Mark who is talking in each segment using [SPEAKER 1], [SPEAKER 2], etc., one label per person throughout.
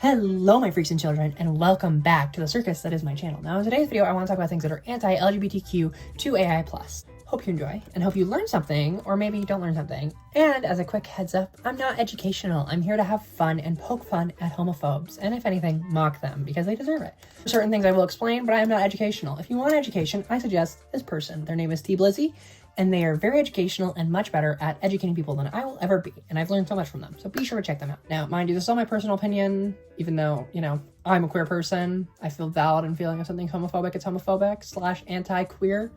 [SPEAKER 1] Hello my freaks and children, and welcome back to the circus that is my channel. Now in today's video I want to talk about things that are anti-LGBTQ2AI+. Hope you enjoy, and hope you learn something, or maybe you don't learn something. And as a quick heads up, I'm not educational. I'm here to have fun and poke fun at homophobes, and if anything, mock them, because they deserve it. Certain things I will explain, but I am not educational. If you want education, I suggest this person. Their name is T Blizzy, and they are very educational and much better at educating people than I will ever be. And I've learned so much from them. So be sure to check them out. Now, mind you, this is all my personal opinion, even though, you know, I'm a queer person. I feel valid in feeling if something's homophobic, it's homophobic / anti-queer.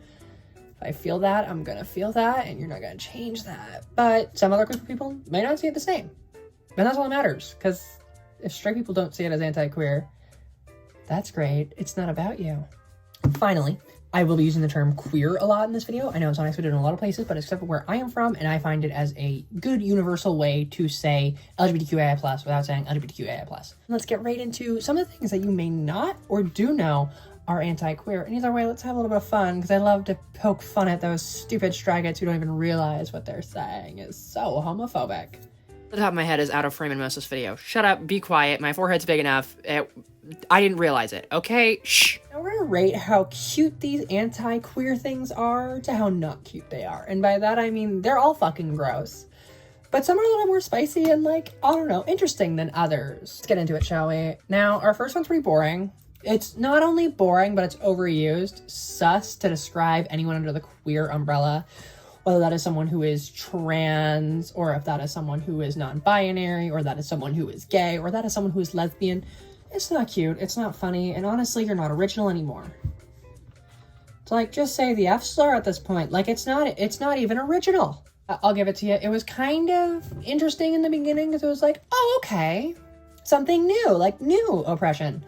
[SPEAKER 1] If I feel that, I'm gonna feel that, and you're not gonna change that. But some other queer people may not see it the same. And that's all that matters, because if straight people don't see it as anti-queer, that's great. It's not about you. Finally, I will be using the term queer a lot in this video. I know it's not expected in a lot of places, but except for where I am from, and I find it as a good universal way to say LGBTQAI+ without saying LGBTQAI+. Let's get right into some of the things that you may not or do know are anti-queer. And either way, let's have a little bit of fun, because I love to poke fun at those stupid straggots who don't even realize what they're saying is so homophobic.
[SPEAKER 2] The top of my head is out of frame in most of this video. Shut up, be quiet, my forehead's big enough. I didn't realize it, okay? Shh.
[SPEAKER 1] Now we're gonna rate how cute these anti-queer things are to how not cute they are. And by that I mean they're all fucking gross. But some are a little more spicy and, like, I don't know, interesting than others. Let's get into it, shall we? Now, our first one's pretty boring. It's not only boring, but it's overused. Sus to describe anyone under the queer umbrella. Whether that is someone who is trans, or if that is someone who is non-binary, or that is someone who is gay, or that is someone who is lesbian. It's not cute, it's not funny, and honestly, you're not original anymore. It's like, just say the F slur at this point. Like, it's not even original. I'll give it to you. It was kind of interesting in the beginning, because it was like, oh, okay. Something new, like new oppression.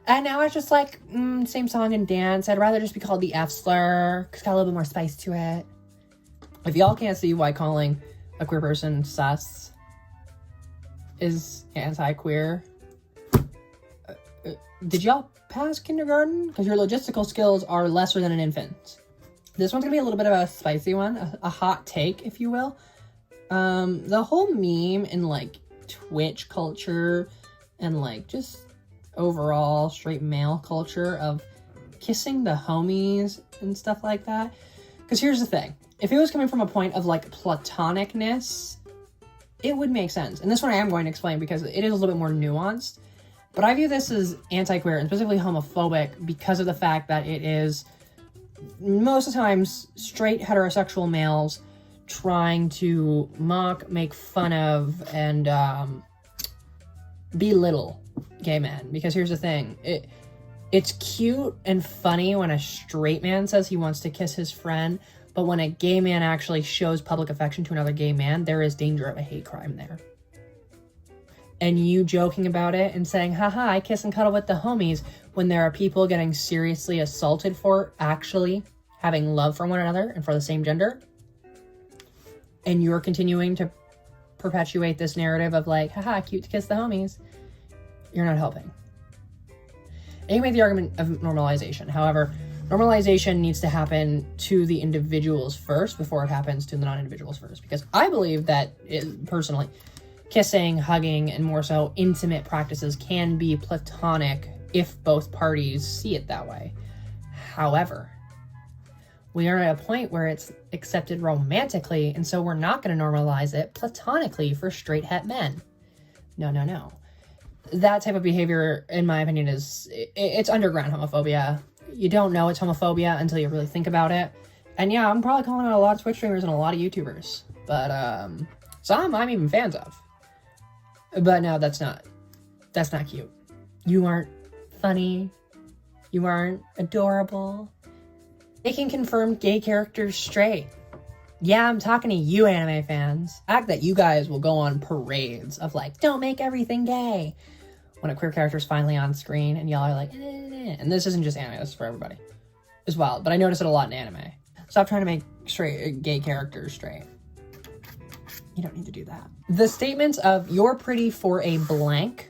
[SPEAKER 1] And now it's just like, same song and dance. I'd rather just be called the F slur, because it's got a little bit more spice to it. If y'all can't see why calling a queer person sus is anti-queer, did y'all pass kindergarten? Because your logistical skills are lesser than an infant. This one's gonna be a little bit of a spicy one, a hot take, if you will. The whole meme in, like, Twitch culture and, like, just overall straight male culture of kissing the homies and stuff like that. Because here's the thing. If it was coming from a point of, like, platonicness, it would make sense. And this one I am going to explain because it is a little bit more nuanced. But I view this as anti-queer and specifically homophobic because of the fact that it is, most of the times, straight heterosexual males trying to mock, make fun of, and belittle gay men. Because here's the thing. It's cute and funny when a straight man says he wants to kiss his friend, but when a gay man actually shows public affection to another gay man, there is danger of a hate crime there. And you joking about it and saying, haha, I kiss and cuddle with the homies, when there are people getting seriously assaulted for actually having love for one another and for the same gender, and you're continuing to perpetuate this narrative of, like, haha, cute to kiss the homies, you're not helping. And you make the argument of normalization. However, normalization needs to happen to the individuals first before it happens to the non-individuals first. Because I believe that, personally, kissing, hugging, and more so intimate practices can be platonic if both parties see it that way. However, we are at a point where it's accepted romantically, and so we're not going to normalize it platonically for straight het men. No, no, no. That type of behavior, in my opinion, it's underground homophobia. You don't know it's homophobia until you really think about it. And yeah, I'm probably calling out a lot of Twitch streamers and a lot of YouTubers. But some I'm even fans of. But no, that's not cute. You aren't funny. You aren't adorable. Making confirmed gay characters straight. Yeah, I'm talking to you anime fans. The fact that you guys will go on parades of, like, don't make everything gay, when a queer character is finally on screen and y'all are like, and this isn't just anime, this is for everybody as well. But I notice it a lot in anime. Stop trying to make gay characters straight. You don't need to do that. The statements of you're pretty for a blank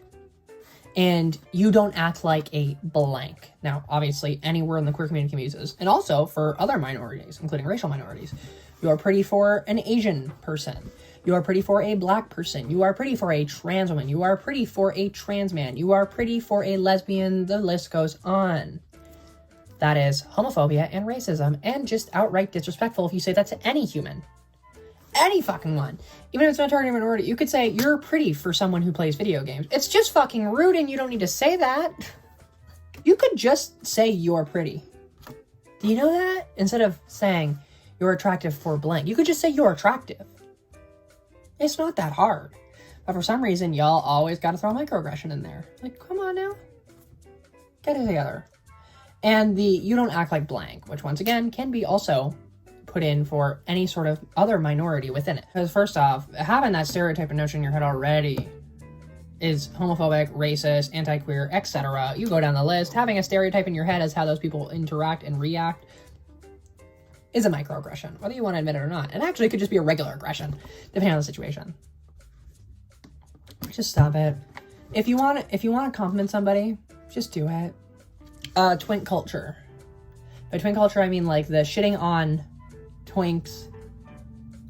[SPEAKER 1] and you don't act like a blank. Now, obviously, any word in the queer community can be used, and also for other minorities, including racial minorities. You're pretty for an Asian person. You are pretty for a black person. You are pretty for a trans woman. You are pretty for a trans man. You are pretty for a lesbian. The list goes on. That is homophobia and racism, and just outright disrespectful if you say that to any human. Any fucking one. Even if it's not targeting a minority, you could say, you're pretty for someone who plays video games. It's just fucking rude, and you don't need to say that. You could just say you're pretty. Do you know that? Instead of saying you're attractive for blank, you could just say you're attractive. It's not that hard. But for some reason, y'all always got to throw microaggression in there. Like, come on now. Get it together. And the you don't act like blank, which once again can be also put in for any sort of other minority within it. Because first off, having that stereotype and notion in your head already is homophobic, racist, anti-queer, etc. You go down the list. Having a stereotype in your head as how those people interact and react is a microaggression, whether you want to admit it or not. And actually, it could just be a regular aggression, depending on the situation. Just stop it. If you want to compliment somebody, just do it. Twink culture. By twink culture, I mean like the shitting on twinks,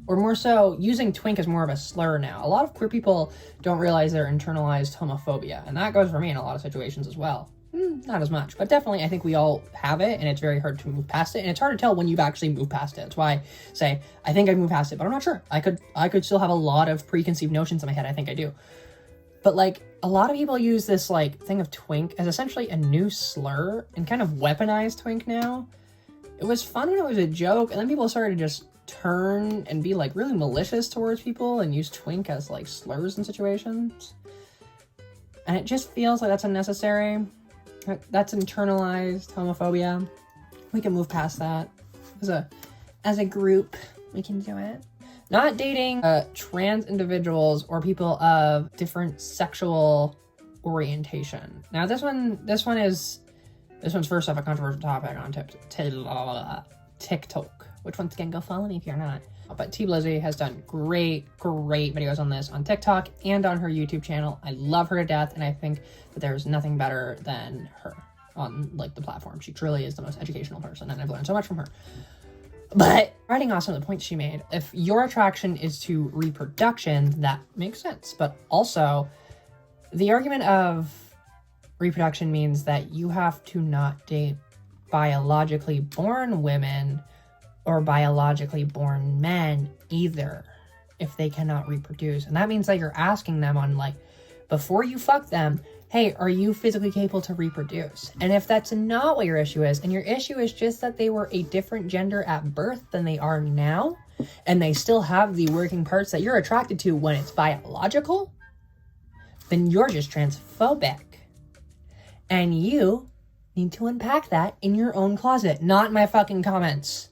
[SPEAKER 1] or more so using twink as more of a slur now. A lot of queer people don't realize their internalized homophobia, and that goes for me in a lot of situations as well. Not as much, but definitely I think we all have it, and it's very hard to move past it, and it's hard to tell when you've actually moved past it. That's why I say I think I've moved past it, but I'm not sure. I could still have a lot of preconceived notions in my head. I think I do. But like a lot of people use this like thing of twink as essentially a new slur and kind of weaponize twink now. It was fun when it was a joke, and then people started to just turn and be like really malicious towards people and use twink as like slurs in situations. And it just feels like that's unnecessary. That's internalized homophobia. We can move past that. As a group, we can do it. Not dating trans individuals or people of different sexual orientation. Now this one's first off a controversial topic on TikTok, which once again, go follow me if you're not. But T Blizzy has done great videos on this on TikTok and on her YouTube channel. I love her to death, and I think that there's nothing better than her on like the platform. She truly is the most educational person, and I've learned so much from her. But writing off some of the points she made, if your attraction is to reproduction, that makes sense. But also, the argument of reproduction means that you have to not date biologically born women or biologically born men either if they cannot reproduce. And that means that you're asking them on like, before you fuck them, hey, are you physically capable to reproduce? And if that's not what your issue is, and your issue is just that they were a different gender at birth than they are now, and they still have the working parts that you're attracted to when it's biological, then you're just transphobic. And you need to unpack that in your own closet, not in my fucking comments.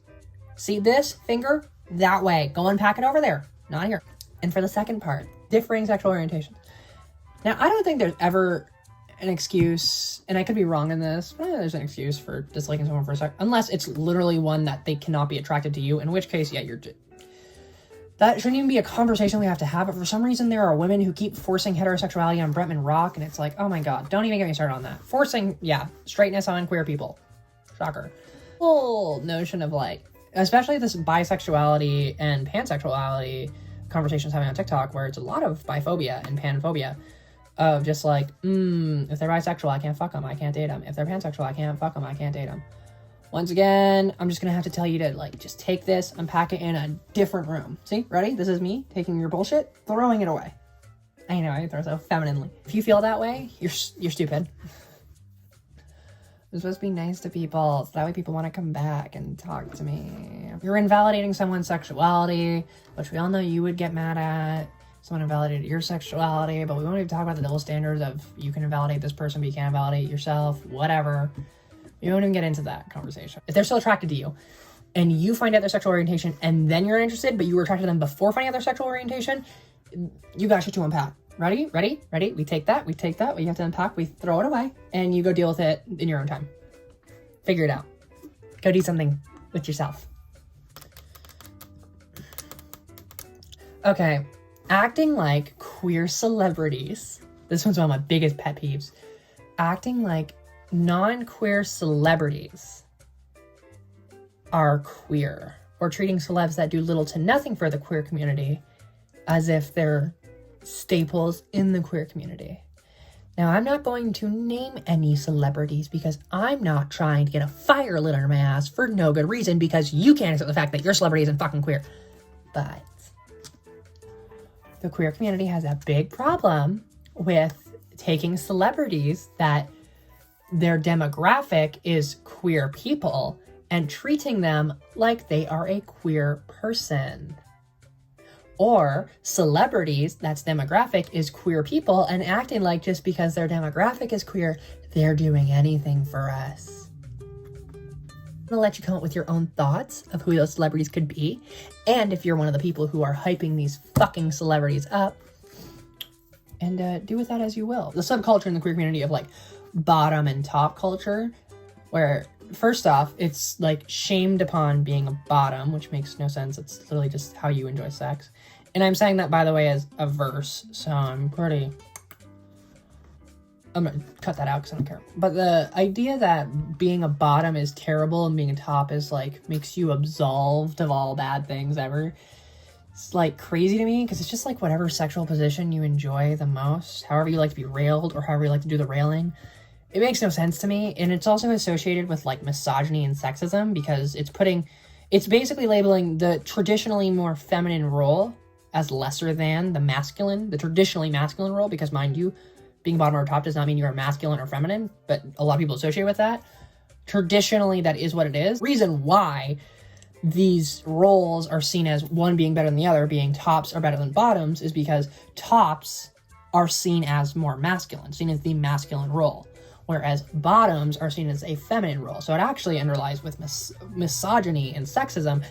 [SPEAKER 1] See this finger? That way. Go unpack it over there, not here. And for the second part, differing sexual orientation. Now, I don't think there's ever an excuse, and I could be wrong in this, but there's an excuse for disliking someone for a second, unless it's literally one that they cannot be attracted to you, in which case, yeah, that shouldn't even be a conversation we have to have. But for some reason, there are women who keep forcing heterosexuality on Bretman Rock, and it's like, oh my god, don't even get me started on that. Forcing, yeah, straightness on queer people. Shocker. Whole notion of like, especially this bisexuality and pansexuality conversations having on TikTok, where it's a lot of biphobia and panphobia, of just like, if they're bisexual, I can't fuck them, I can't date them. If they're pansexual, I can't fuck them, I can't date them. Once again, I'm just gonna have to tell you to like, just take this, unpack it in a different room. See, ready? This is me taking your bullshit, throwing it away. I know, I throw so femininely. If you feel that way, you're stupid. I'm supposed to be nice to people, so that way people want to come back and talk to me. You're invalidating someone's sexuality, which we all know you would get mad at. Someone invalidated your sexuality, but we won't even talk about the double standards of you can invalidate this person, but you can't invalidate yourself, whatever. We won't even get into that conversation. If they're still attracted to you, and you find out their sexual orientation, and then you're interested, but you were attracted to them before finding out their sexual orientation, you got shit to unpack. Ready? We take that, we have to unpack, we throw it away, and you go deal with it in your own time. Figure it out. Go do something with yourself. Okay, acting like queer celebrities. This one's one of my biggest pet peeves. Acting like non-queer celebrities are queer, or treating celebs that do little to nothing for the queer community as if they're staples in the queer community. Now, I'm not going to name any celebrities because I'm not trying to get a fire lit under my ass for no good reason because you can't accept the fact that your celebrity isn't fucking queer. But the queer community has a big problem with taking celebrities that their demographic is queer people and treating them like they are a queer person. Or celebrities that's demographic is queer people and acting like just because their demographic is queer, they're doing anything for us. I'm gonna let you come up with your own thoughts of who those celebrities could be. And if you're one of the people who are hyping these fucking celebrities up, and do with that as you will. The subculture in the queer community of like bottom and top culture, where first off, it's like shamed upon being a bottom, which makes no sense. It's literally just how you enjoy sex. And I'm saying that, by the way, as a verse, so I'm gonna cut that out because I don't care. But the idea that being a bottom is terrible and being a top is like makes you absolved of all bad things ever, it's like crazy to me because it's just like whatever sexual position you enjoy the most, however you like to be railed or however you like to do the railing. It makes no sense to me, and it's also associated with like misogyny and sexism because it's basically labeling the traditionally more feminine role as lesser than the traditionally masculine role, because mind you, being bottom or top does not mean you're masculine or feminine, but a lot of people associate with that. Traditionally, that is what it is. Reason why these roles are seen as one being better than the other, being tops are better than bottoms, is because tops are seen as more masculine, seen as the masculine role, whereas bottoms are seen as a feminine role. So it actually underlies with misogyny and sexism,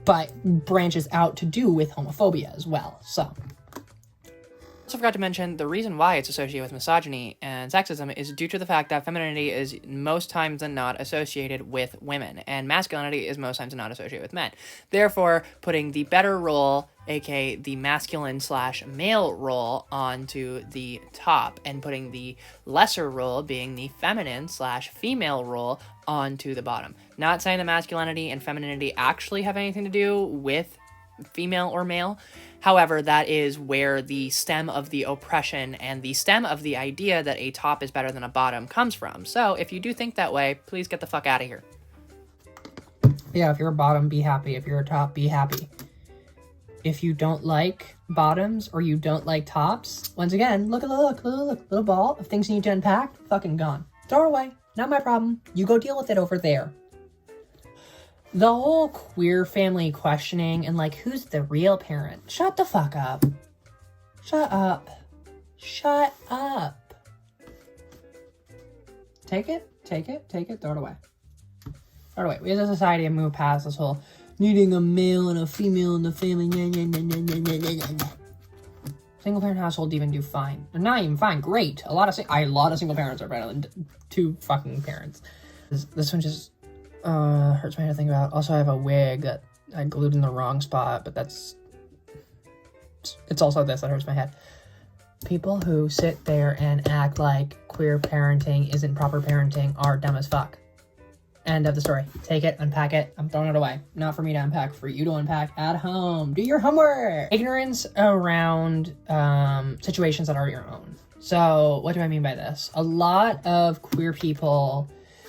[SPEAKER 1] but branches out to do with homophobia as well. So
[SPEAKER 2] Also forgot to mention the reason why it's associated with misogyny and sexism is due to the fact that femininity is most times than not associated with women, and masculinity is most times than not associated with men. Therefore, putting the better role, aka the masculine/male role, onto the top, and putting the lesser role, being the feminine/female role, onto the bottom. Not saying that masculinity and femininity actually have anything to do with female or male. However, that is where the stem of the oppression and the stem of the idea that a top is better than a bottom comes from. So if you do think that way, please get the fuck out of here.
[SPEAKER 1] Yeah, if you're a bottom, be happy. If you're a top, be happy. If you don't like bottoms or you don't like tops, once again, look, little ball of things you need to unpack, fucking gone. Throw it away. Not my problem. You go deal with it over there. The whole queer family questioning and like, who's the real parent? Shut the fuck up. Shut up. Shut up. Take it, throw it away. Throw it away. We as a society have moved past this whole needing a male and a female in the family. Single parent household even do fine. They're not even fine. Great. A lot of single parents are better than two fucking parents. This one just hurts my head to think about. Also, I have a wig that I glued in the wrong spot, but it's also this that hurts my head. People who sit there and act like queer parenting isn't proper parenting are dumb as fuck. End of the story. Take it, unpack it. I'm throwing it away. Not for me to unpack, for you to unpack at home. Do your homework. Ignorance around situations that are your own. So what do I mean by this? A lot of queer people,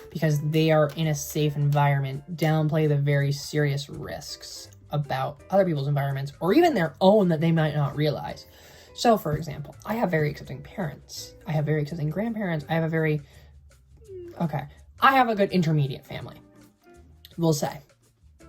[SPEAKER 1] because they are in a safe environment, downplay the very serious risks about other people's environments or even their own that they might not realize. So, for example, I have very accepting parents. I have very accepting grandparents. I have a good intermediate family, we'll say.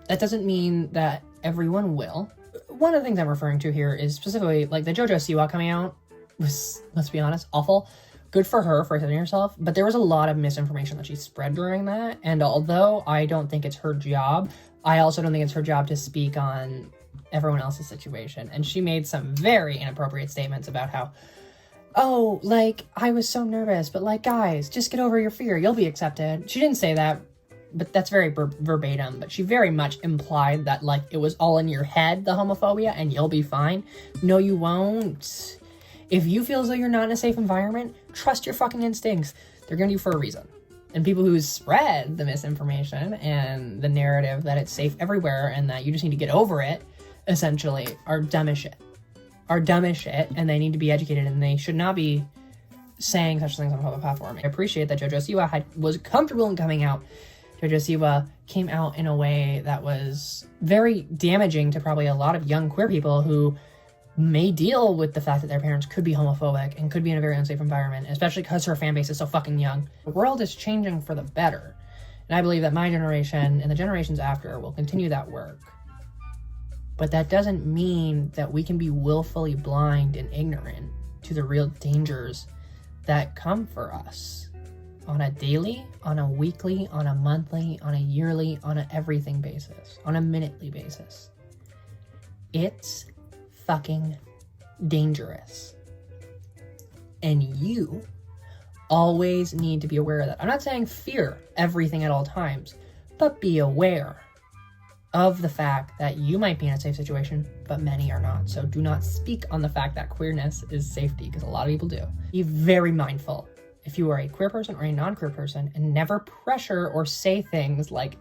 [SPEAKER 1] That doesn't mean that everyone will. One of the things I'm referring to here is specifically like the Joji Siwa coming out was, let's be honest, awful. Good for her for accepting herself, but there was a lot of misinformation that she spread during that. And although I don't think it's her job, I also don't think it's her job to speak on everyone else's situation. And she made some very inappropriate statements about how, oh, like, I was so nervous, but like, guys, just get over your fear. You'll be accepted. She didn't say that, but that's very verbatim. But she very much implied that, like, it was all in your head, the homophobia, and you'll be fine. No, you won't. If you feel as though you're not in a safe environment, trust your fucking instincts. They're gonna do for a reason. And people who spread the misinformation and the narrative that it's safe everywhere and that you just need to get over it, essentially, are dumb as shit. are dumb as shit and they need to be educated and they should not be saying such things on a public platform. I appreciate that Joji Siwa was comfortable in coming out. Joji Siwa came out in a way that was very damaging to probably a lot of young queer people who may deal with the fact that their parents could be homophobic and could be in a very unsafe environment, especially because her fan base is so fucking young. The world is changing for the better. And I believe that my generation and the generations after will continue that work. But that doesn't mean that we can be willfully blind and ignorant to the real dangers that come for us on a daily, on a weekly, on a monthly, on a yearly, on a everything basis, on a minutely basis. It's fucking dangerous. And you always need to be aware of that. I'm not saying fear everything at all times, but be aware of the fact that you might be in a safe situation, but many are not. So do not speak on the fact that queerness is safety, because a lot of people do. Be very mindful if you are a queer person or a non-queer person, and never pressure or say things like,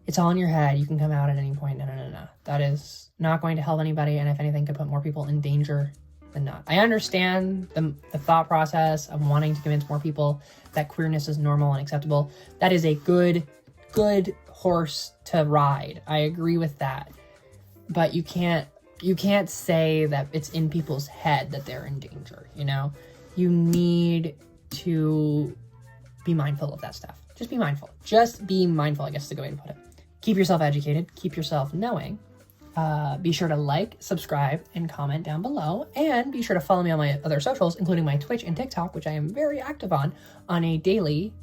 [SPEAKER 1] it's all in your head, you can come out at any point. No. That is not going to help anybody, and if anything, could put more people in danger than not. I understand the thought process of wanting to convince more people that queerness is normal and acceptable. That is a good horse to ride. I agree with that. But you can't say that it's in people's head that they're in danger, you know? You need to be mindful of that stuff. Just be mindful. Just be mindful, I guess is a good way to put it. Keep yourself educated. Keep yourself knowing. Be sure to like, subscribe, and comment down below. And be sure to follow me on my other socials, including my Twitch and TikTok, which I am very active on a daily,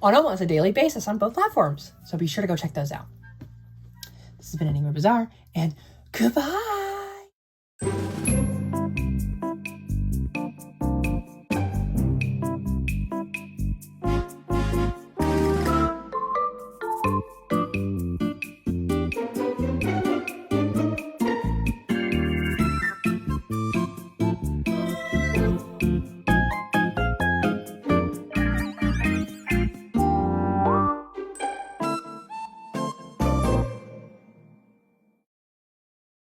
[SPEAKER 1] on almost a daily basis on both platforms. So be sure to go check those out. This has been Enigma Bazaar, and goodbye!